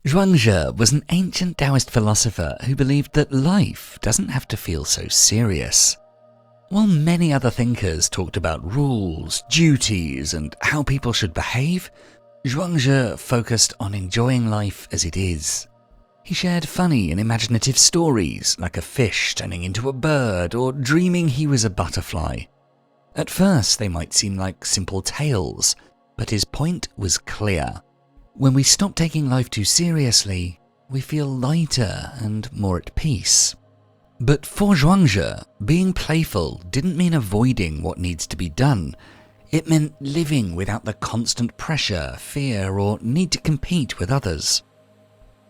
Zhuangzi was an ancient Taoist philosopher who believed that life doesn't have to feel so serious. While many other thinkers talked about rules, duties, and how people should behave, Zhuangzi focused on enjoying life as it is. He shared funny and imaginative stories, like a fish turning into a bird or dreaming he was a butterfly. At first, they might seem like simple tales, but his point was clear. When we stop taking life too seriously, we feel lighter and more at peace. But for Zhuangzi, being playful didn't mean avoiding what needs to be done. It meant living without the constant pressure, fear, or need to compete with others.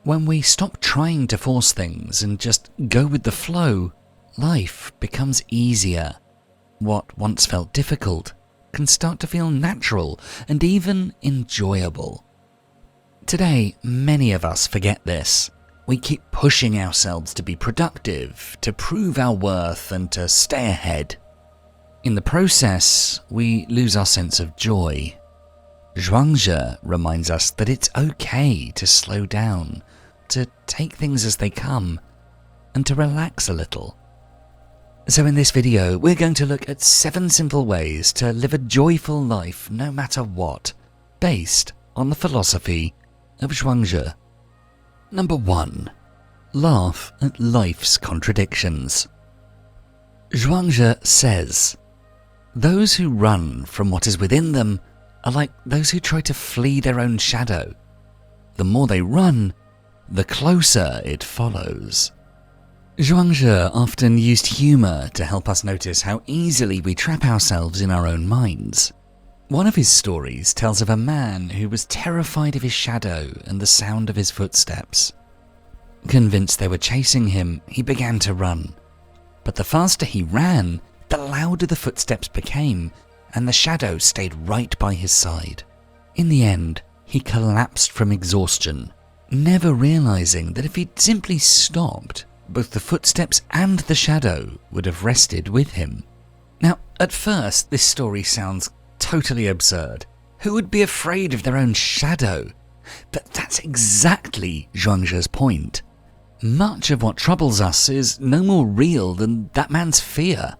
When we stop trying to force things and just go with the flow, life becomes easier. What once felt difficult can start to feel natural and even enjoyable. Today, many of us forget this. We keep pushing ourselves to be productive, to prove our worth, and to stay ahead. In the process, we lose our sense of joy. Zhuangzi reminds us that it's okay to slow down, to take things as they come, and to relax a little. So in this video, we're going to look at 7 simple ways to live a joyful life no matter what, based on the philosophy of Zhuangzi. Number 1. Laugh at life's contradictions. Zhuangzi says, "Those who run from what is within them are like those who try to flee their own shadow. The more they run, the closer it follows." Zhuangzi often used humor to help us notice how easily we trap ourselves in our own minds. One of his stories tells of a man who was terrified of his shadow and the sound of his footsteps. Convinced they were chasing him, he began to run. But the faster he ran, the louder the footsteps became, and the shadow stayed right by his side. In the end, he collapsed from exhaustion, never realizing that if he'd simply stopped, both the footsteps and the shadow would have rested with him. Now, at first, this story sounds totally absurd. Who would be afraid of their own shadow? But that's exactly Zhuangzi's point. Much of what troubles us is no more real than that man's fear.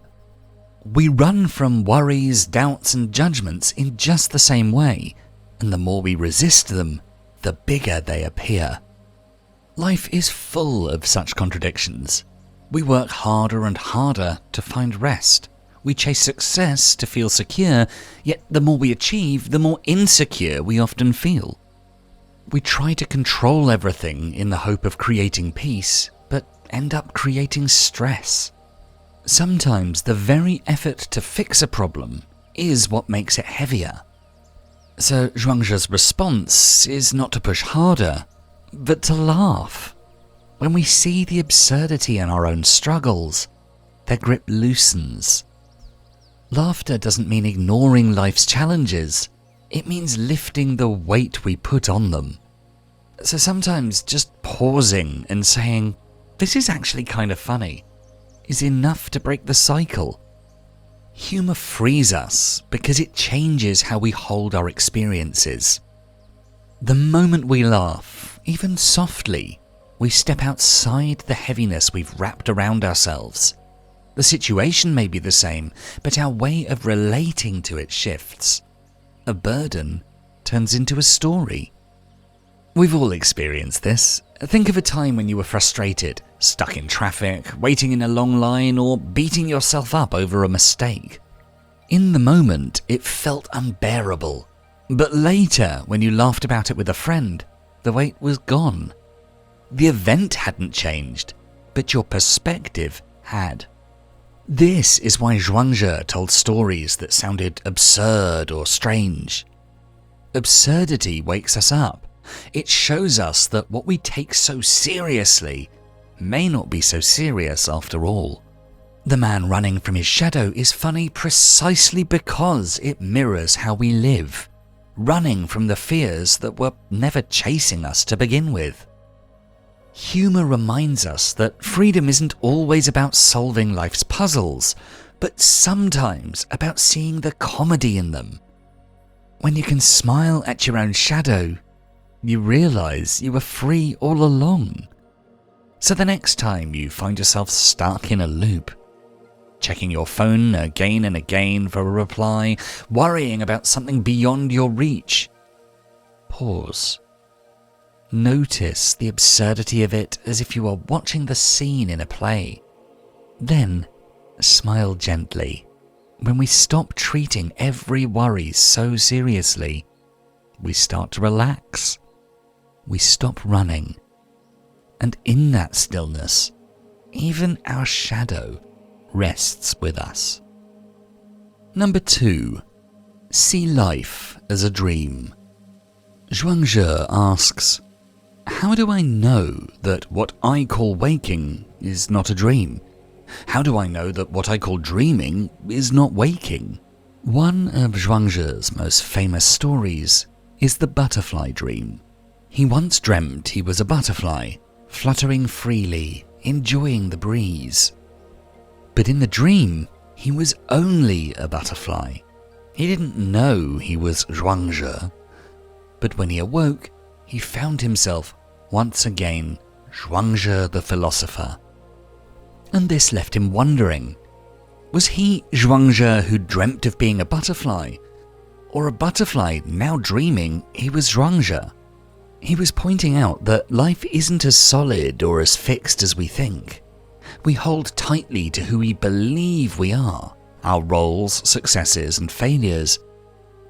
We run from worries, doubts, and judgments in just the same way, and the more we resist them, the bigger they appear. Life is full of such contradictions. We work harder and harder to find rest. We chase success to feel secure, yet the more we achieve, the more insecure we often feel. We try to control everything in the hope of creating peace, but end up creating stress. Sometimes the very effort to fix a problem is what makes it heavier. So Zhuangzi's response is not to push harder, but to laugh. When we see the absurdity in our own struggles, their grip loosens. Laughter doesn't mean ignoring life's challenges. It means lifting the weight we put on them. So sometimes just pausing and saying, "This is actually kind of funny," is enough to break the cycle. Humor frees us because it changes how we hold our experiences. The moment we laugh, even softly, we step outside the heaviness we've wrapped around ourselves. The situation may be the same, but our way of relating to it shifts. A burden turns into a story. We've all experienced this. Think of a time when you were frustrated, stuck in traffic, waiting in a long line, or beating yourself up over a mistake. In the moment, it felt unbearable. But later, when you laughed about it with a friend, the weight was gone. The event hadn't changed, but your perspective had. This is why Zhuangzi told stories that sounded absurd or strange. Absurdity wakes us up. It shows us that what we take so seriously may not be so serious after all. The man running from his shadow is funny precisely because it mirrors how we live, running from the fears that were never chasing us to begin with. Humor reminds us that freedom isn't always about solving life's puzzles, but sometimes about seeing the comedy in them. When you can smile at your own shadow, you realize you were free all along. So the next time you find yourself stuck in a loop, checking your phone again and again for a reply, worrying about something beyond your reach, pause. Notice the absurdity of it as if you were watching the scene in a play. Then, smile gently. When we stop treating every worry so seriously, we start to relax. We stop running. And in that stillness, even our shadow rests with us. Number 2. See life as a dream. Zhuangzi asks, how do I know that what I call waking is not a dream? How do I know that what I call dreaming is not waking? One of Zhuangzi's most famous stories is the butterfly dream. He once dreamt he was a butterfly, fluttering freely, enjoying the breeze. But in the dream, he was only a butterfly. He didn't know he was Zhuangzi. But when he awoke, he found himself once again Zhuangzi the philosopher. And this left him wondering, was he Zhuangzi who dreamt of being a butterfly? Or a butterfly now dreaming he was Zhuangzi? He was pointing out that life isn't as solid or as fixed as we think. We hold tightly to who we believe we are, our roles, successes and failures.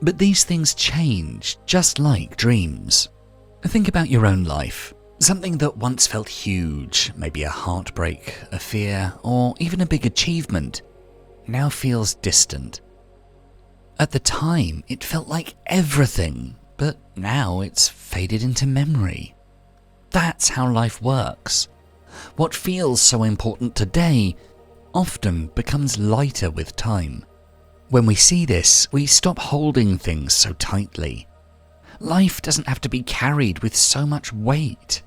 But these things change, just like dreams. Think about your own life. Something that once felt huge, maybe a heartbreak, a fear, or even a big achievement, now feels distant. At the time, it felt like everything, but now it's faded into memory. That's how life works. What feels so important today often becomes lighter with time. When we see this, we stop holding things so tightly. Life doesn't have to be carried with so much weight.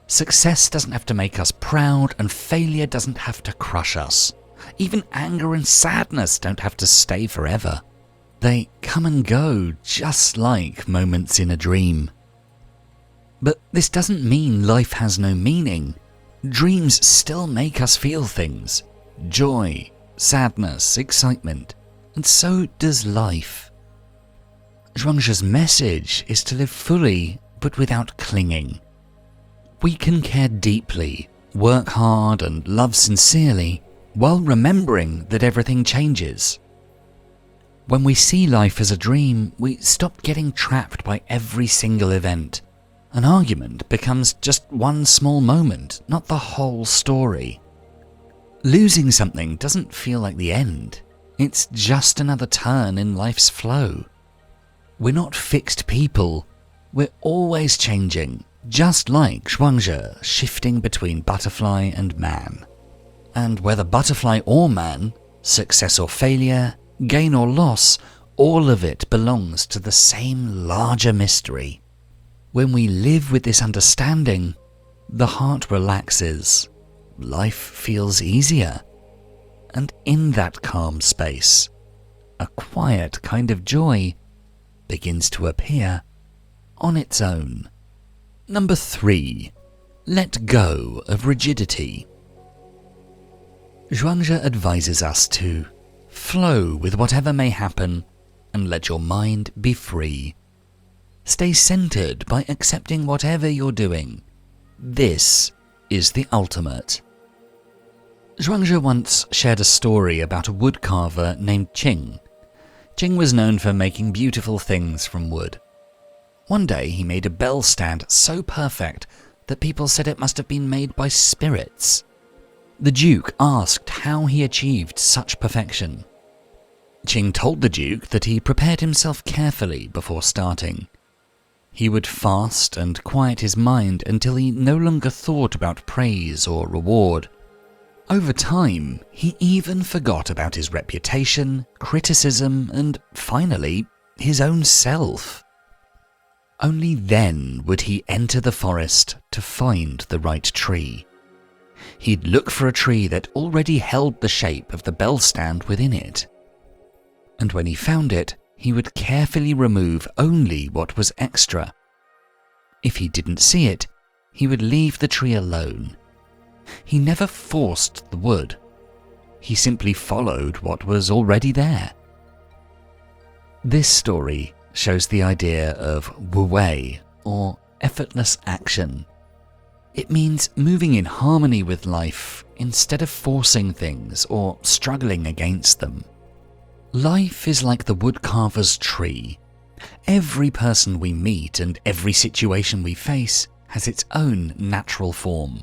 Success doesn't have to make us proud, and failure doesn't have to crush us. Even anger and sadness don't have to stay forever. They come and go just like moments in a dream. But this doesn't mean life has no meaning. Dreams still make us feel things. Joy, sadness, excitement. And so does life. Zhuangzi's message is to live fully, but without clinging. We can care deeply, work hard and love sincerely, while remembering that everything changes. When we see life as a dream, we stop getting trapped by every single event. An argument becomes just one small moment, not the whole story. Losing something doesn't feel like the end. It's just another turn in life's flow. We're not fixed people. We're always changing, just like Zhuangzi shifting between butterfly and man. And whether butterfly or man, success or failure, gain or loss, all of it belongs to the same larger mystery. When we live with this understanding, the heart relaxes, life feels easier, and in that calm space, a quiet kind of joy begins to appear on its own. Number 3. Let go of rigidity. Zhuangzi advises us to flow with whatever may happen and let your mind be free. Stay centered by accepting whatever you're doing. This is the ultimate. Zhuangzi once shared a story about a woodcarver named Qing. Qing was known for making beautiful things from wood. One day he made a bell stand so perfect that people said it must have been made by spirits. The Duke asked how he achieved such perfection. Qing told the Duke that he prepared himself carefully before starting. He would fast and quiet his mind until he no longer thought about praise or reward. Over time, he even forgot about his reputation, criticism, and finally, his own self. Only then would he enter the forest to find the right tree. He'd look for a tree that already held the shape of the bell stand within it. And when he found it, he would carefully remove only what was extra. If he didn't see it, he would leave the tree alone. He never forced the wood. He simply followed what was already there. This story shows the idea of wu wei, or effortless action. It means moving in harmony with life instead of forcing things or struggling against them. Life is like the woodcarver's tree. Every person we meet and every situation we face has its own natural form.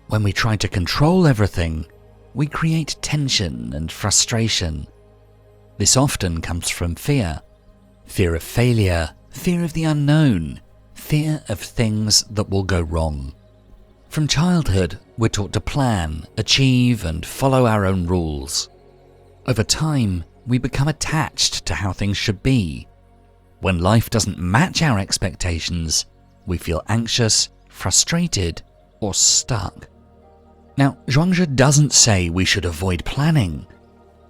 When we try to control everything, we create tension and frustration. This often comes from fear. Fear of failure, fear of the unknown, fear of things that will go wrong. From childhood, we're taught to plan, achieve, and follow our own rules. Over time, we become attached to how things should be. When life doesn't match our expectations, we feel anxious, frustrated, or stuck. Now, Zhuangzi doesn't say we should avoid planning,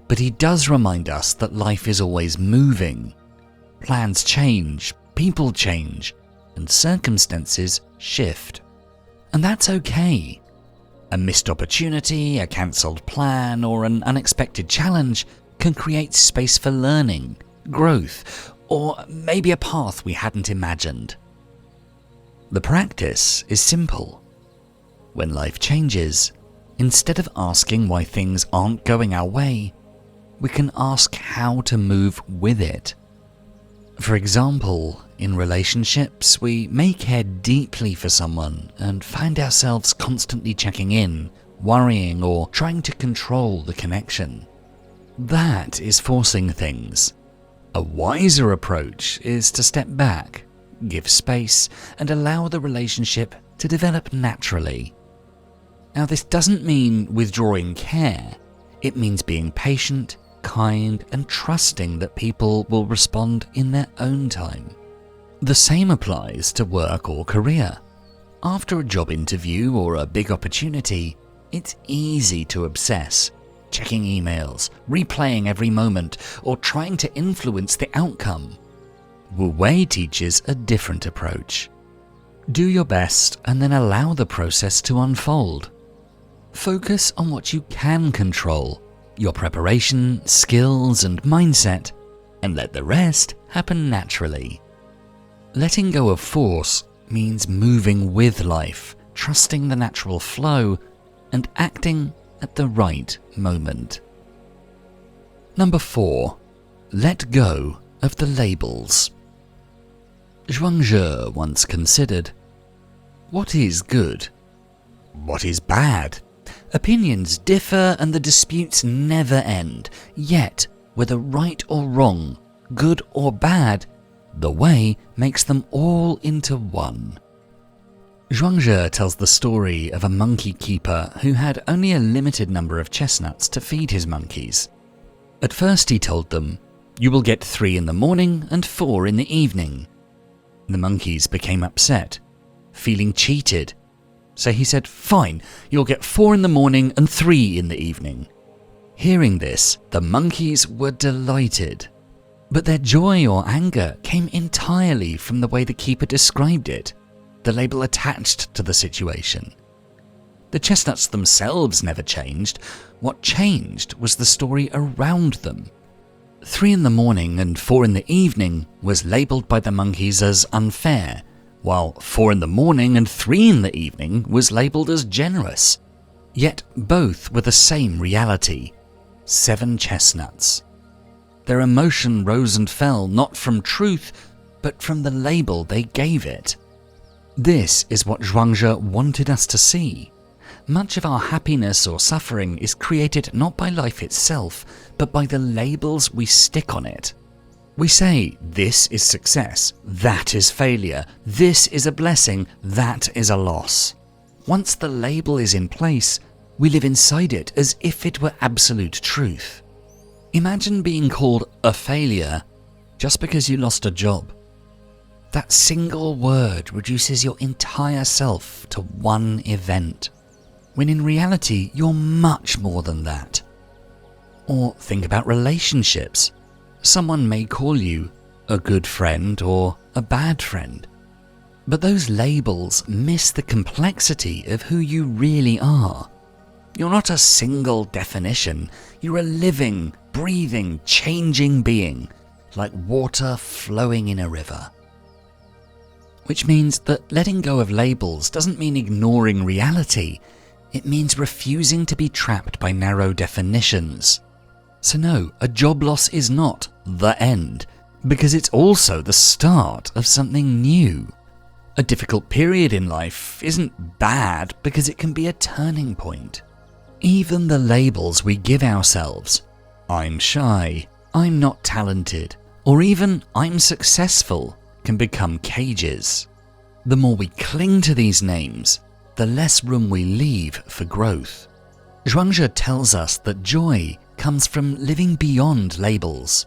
but he does remind us that life is always moving. Plans change, people change, and circumstances shift. And that's okay. A missed opportunity, a cancelled plan, or an unexpected challenge can create space for learning, growth, or maybe a path we hadn't imagined. The practice is simple. When life changes, instead of asking why things aren't going our way, we can ask how to move with it. For example, in relationships, we may care deeply for someone and find ourselves constantly checking in, worrying, or trying to control the connection. That is forcing things. A wiser approach is to step back, give space, and allow the relationship to develop naturally. Now, this doesn't mean withdrawing care. It means being patient, kind, and trusting that people will respond in their own time. The same applies to work or career. After a job interview or a big opportunity, it's easy to obsess, checking emails, replaying every moment, or trying to influence the outcome. Wu Wei teaches a different approach. Do your best and then allow the process to unfold. Focus on what you can control, your preparation, skills, and mindset, and let the rest happen naturally. Letting go of force means moving with life, trusting the natural flow, and acting at the right moment. Number 4. Let go of the labels. Zhuangzi once considered, what is good? What is bad? Opinions differ and the disputes never end, yet, whether right or wrong, good or bad, the way makes them all into one. Zhuangzi tells the story of a monkey keeper who had only a limited number of chestnuts to feed his monkeys. At first he told them, "You will get 3 in the morning and 4 in the evening." The monkeys became upset, feeling cheated. So he said, "Fine, you'll get 4 in the morning and 3 in the evening." Hearing this, the monkeys were delighted. But their joy or anger came entirely from the way the keeper described it, the label attached to the situation. The chestnuts themselves never changed. What changed was the story around them. 3 in the morning and 4 in the evening was labelled by the monkeys as unfair, while 4 in the morning and 3 in the evening was labelled as generous. Yet both were the same reality: 7 chestnuts. Their emotion rose and fell not from truth, but from the label they gave it. This is what Zhuangzi wanted us to see. Much of our happiness or suffering is created not by life itself, but by the labels we stick on it. We say, this is success, that is failure, this is a blessing, that is a loss. Once the label is in place, we live inside it as if it were absolute truth. Imagine being called a failure just because you lost a job. That single word reduces your entire self to one event, when in reality you're much more than that. Or think about But those labels miss the complexity of who you really are. You're not a single definition, you're a living, breathing, changing being, like water flowing in a river. Which means that letting go of labels doesn't mean ignoring reality, it means refusing to be trapped by narrow definitions. So no, a job loss is not the end, because it's also the start of something new. A difficult period in life isn't bad because it can be a turning point. Even the labels we give ourselves, I'm shy, I'm not talented, or even I'm successful, can become cages. The more we cling to these names, the less room we leave for growth. Zhuangzi tells us that joy comes from living beyond labels.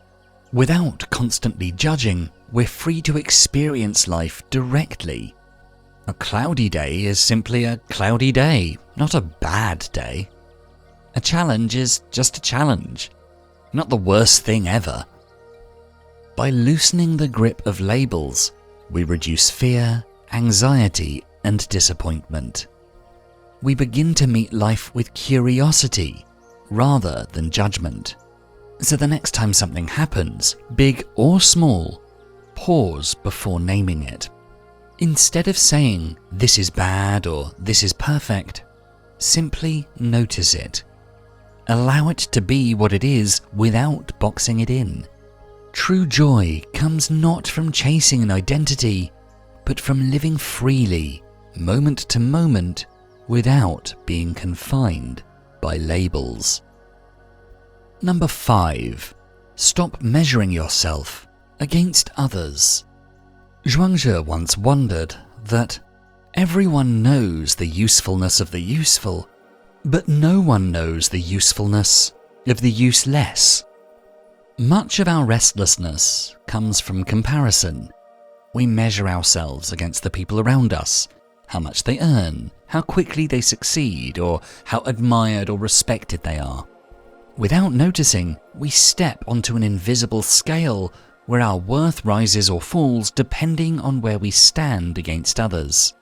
Without constantly judging, we're free to experience life directly. A cloudy day is simply a cloudy day, not a bad day. A challenge is just a challenge, not the worst thing ever. By loosening the grip of labels, we reduce fear, anxiety, and disappointment. We begin to meet life with curiosity rather than judgment. So the next time something happens, big or small, pause before naming it. Instead of saying, this is bad or this is perfect, simply notice it. Allow it to be what it is without boxing it in. True joy comes not from chasing an identity, but from living freely, moment to moment, without being confined by labels. Number 5. Stop measuring yourself against others. Zhuangzi once wondered that everyone knows the usefulness of the useful, but no one knows the usefulness of the useless. Much of our restlessness comes from comparison. We measure ourselves against the people around us, how much they earn, how quickly they succeed, or how admired or respected they are. Without noticing, we step onto an invisible scale where our worth rises or falls depending on where we stand against others.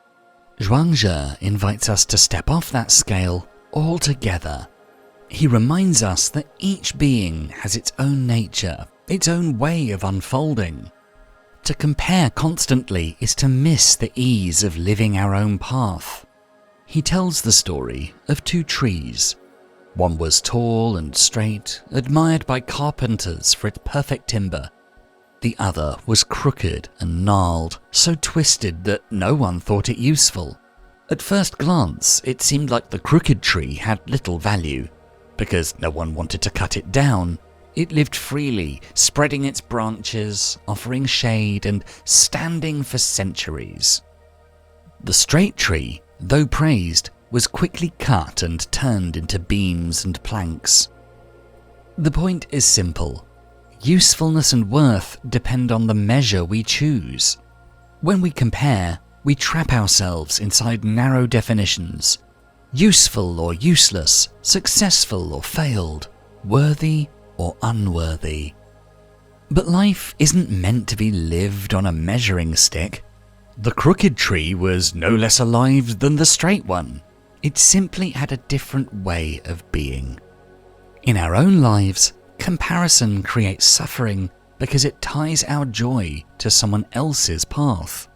Zhuangzi invites us to step off that scale altogether. He reminds us that each being has its own nature, its own way of unfolding. To compare constantly is to miss the ease of living our own path. He tells the story of two trees. One was tall and straight, admired by carpenters for its perfect timber. The other was crooked and gnarled, so twisted that no one thought it useful. At first glance, it seemed like the crooked tree had little value. Because no one wanted to cut it down, it lived freely, spreading its branches, offering shade, and standing for centuries. The straight tree, though praised, was quickly cut and turned into beams and planks. The point is simple. Usefulness and worth depend on the measure we choose. When we compare, we trap ourselves inside narrow definitions. Useful or useless, successful or failed, worthy or unworthy. But life isn't meant to be lived on a measuring stick. The crooked tree was no less alive than the straight one. It simply had a different way of being. In our own lives, comparison creates suffering because it ties our joy to someone else's path.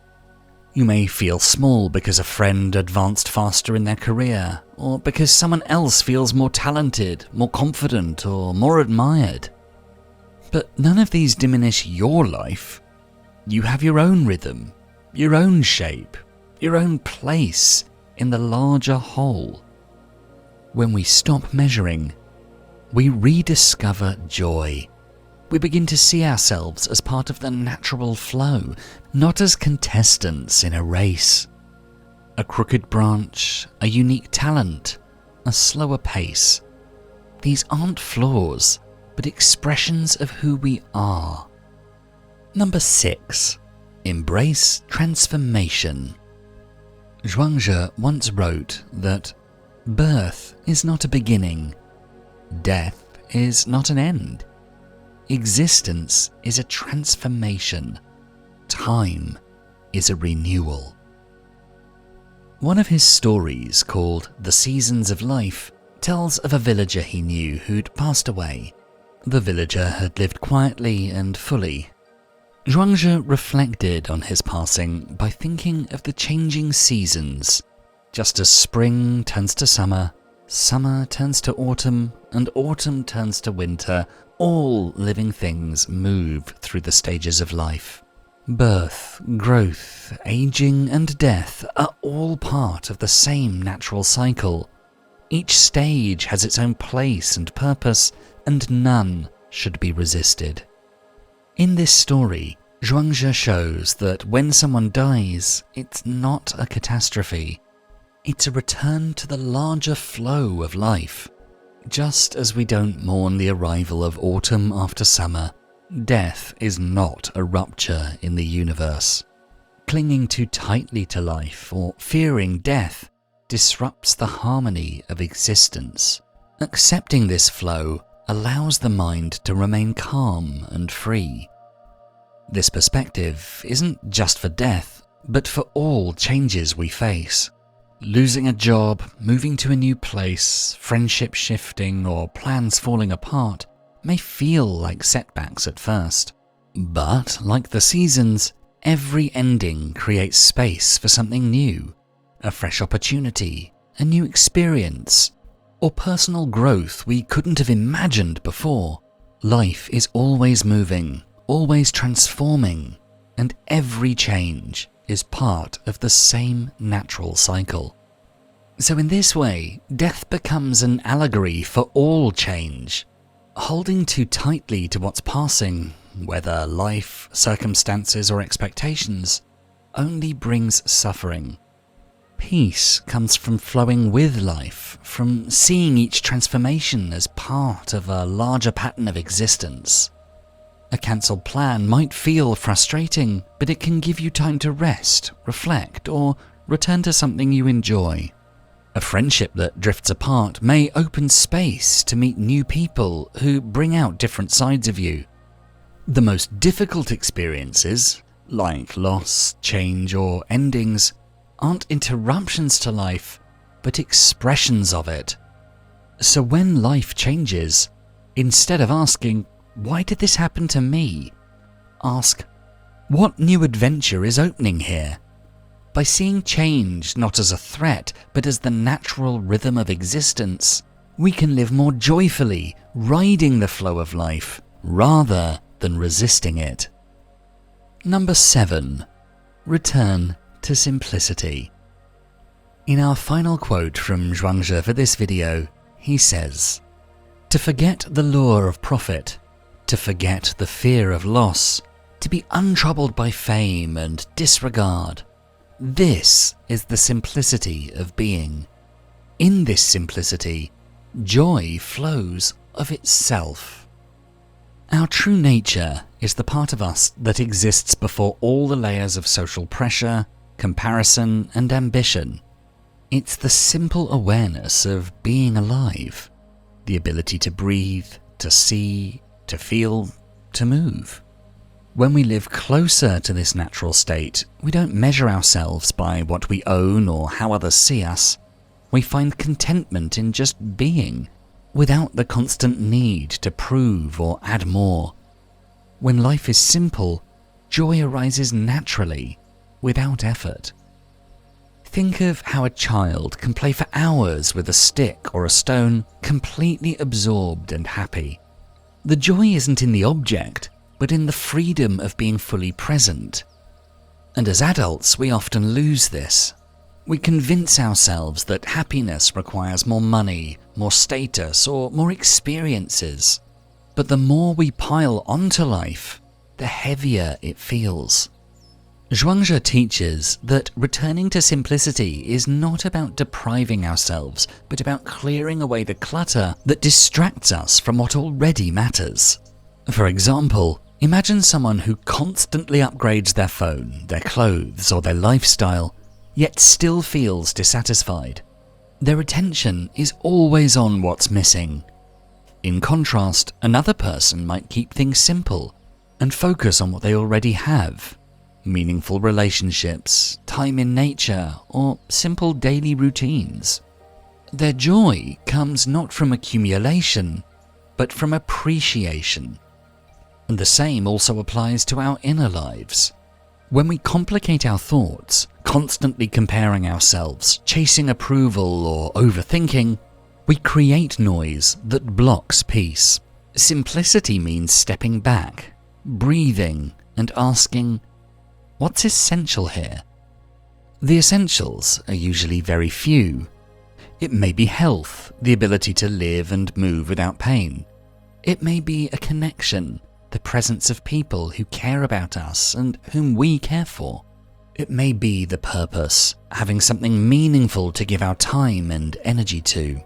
You may feel small because a friend advanced faster in their career, or because someone else feels more talented, more confident, or more admired. But none of these diminish your life. You have your own rhythm, your own shape, your own place in the larger whole. When we stop measuring, we rediscover joy. We begin to see ourselves as part of the natural flow, not as contestants in a race. A crooked branch, a unique talent, a slower pace. These aren't flaws, but expressions of who we are. Number 6. Embrace transformation. Zhuangzi once wrote that birth is not a beginning, death is not an end. Existence is a transformation. Time is a renewal. One of his stories, called The Seasons of Life, tells of a villager he knew who'd passed away. The villager had lived quietly and fully. Zhuangzi reflected on his passing by thinking of the changing seasons. Just as spring turns to summer, summer turns to autumn, and autumn turns to winter, all living things move through the stages of life. Birth, growth, aging, and death are all part of the same natural cycle. Each stage has its own place and purpose, and none should be resisted. In this story, Zhuangzi shows that when someone dies, it's not a catastrophe. It's a return to the larger flow of life. Just as we don't mourn the arrival of autumn after summer, death is not a rupture in the universe. Clinging too tightly to life or fearing death disrupts the harmony of existence. Accepting this flow allows the mind to remain calm and free. This perspective isn't just for death, but for all changes we face. Losing a job, moving to a new place, friendship shifting, or plans falling apart may feel like setbacks at first. But, like the seasons, every ending creates space for something new, a fresh opportunity, a new experience, or personal growth we couldn't have imagined before. Life is always moving, always transforming, and every change is part of the same natural cycle. So in this way, death becomes an allegory for all change. Holding too tightly to what's passing, whether life, circumstances, or expectations, only brings suffering. Peace comes from flowing with life, from seeing each transformation as part of a larger pattern of existence. A cancelled plan might feel frustrating, but it can give you time to rest, reflect, or return to something you enjoy. A friendship that drifts apart may open space to meet new people who bring out different sides of you. The most difficult experiences, like loss, change, or endings, aren't interruptions to life, but expressions of it. So when life changes, instead of asking, "Why did this happen to me?" ask, "What new adventure is opening here?" By seeing change not as a threat, but as the natural rhythm of existence, we can live more joyfully, riding the flow of life, rather than resisting it. Number 7. Return to simplicity. In our final quote from Zhuangzi for this video, he says, "To forget the lure of profit, to forget the fear of loss, to be untroubled by fame and disregard. This is the simplicity of being. In this simplicity, joy flows of itself." Our true nature is the part of us that exists before all the layers of social pressure, comparison, and ambition. It's the simple awareness of being alive, the ability to breathe, to see, to feel, to move. When we live closer to this natural state, we don't measure ourselves by what we own or how others see us. We find contentment in just being, without the constant need to prove or add more. When life is simple, joy arises naturally, without effort. Think of how a child can play for hours with a stick or a stone, completely absorbed and happy. The joy isn't in the object, but in the freedom of being fully present. And as adults, we often lose this. We convince ourselves that happiness requires more money, more status, or more experiences. But the more we pile onto life, the heavier it feels. Zhuangzi teaches that returning to simplicity is not about depriving ourselves, but about clearing away the clutter that distracts us from what already matters. For example, imagine someone who constantly upgrades their phone, their clothes, or their lifestyle, yet still feels dissatisfied. Their attention is always on what's missing. In contrast, another person might keep things simple and focus on what they already have. meaningful relationships, time in nature, or simple daily routines. Their joy comes not from accumulation, but from appreciation. And the same also applies to our inner lives. When we complicate our thoughts, constantly comparing ourselves, chasing approval, or overthinking, we create noise that blocks peace. Simplicity means stepping back, breathing, and asking, what's essential here? The essentials are usually very few. It may be health, the ability to live and move without pain. It may be a connection, the presence of people who care about us and whom we care for. It may be the purpose, having something meaningful to give our time and energy to.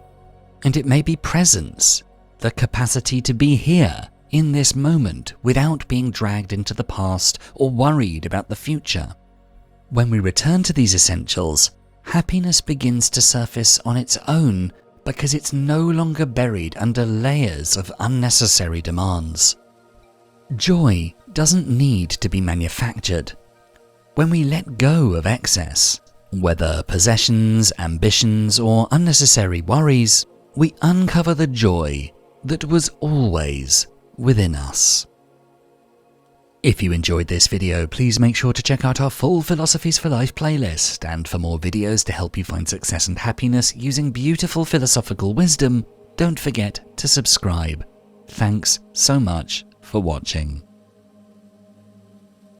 And it may be presence, the capacity to be here, in this moment, without being dragged into the past or worried about the future. When we return to these essentials, happiness begins to surface on its own because it's no longer buried under layers of unnecessary demands. Joy doesn't need to be manufactured. When we let go of excess, whether possessions, ambitions, or unnecessary worries, we uncover the joy that was always within us. If you enjoyed this video, please make sure to check out our full Philosophies for Life playlist, and for more videos to help you find success and happiness using beautiful philosophical wisdom, don't forget to subscribe. Thanks so much for watching.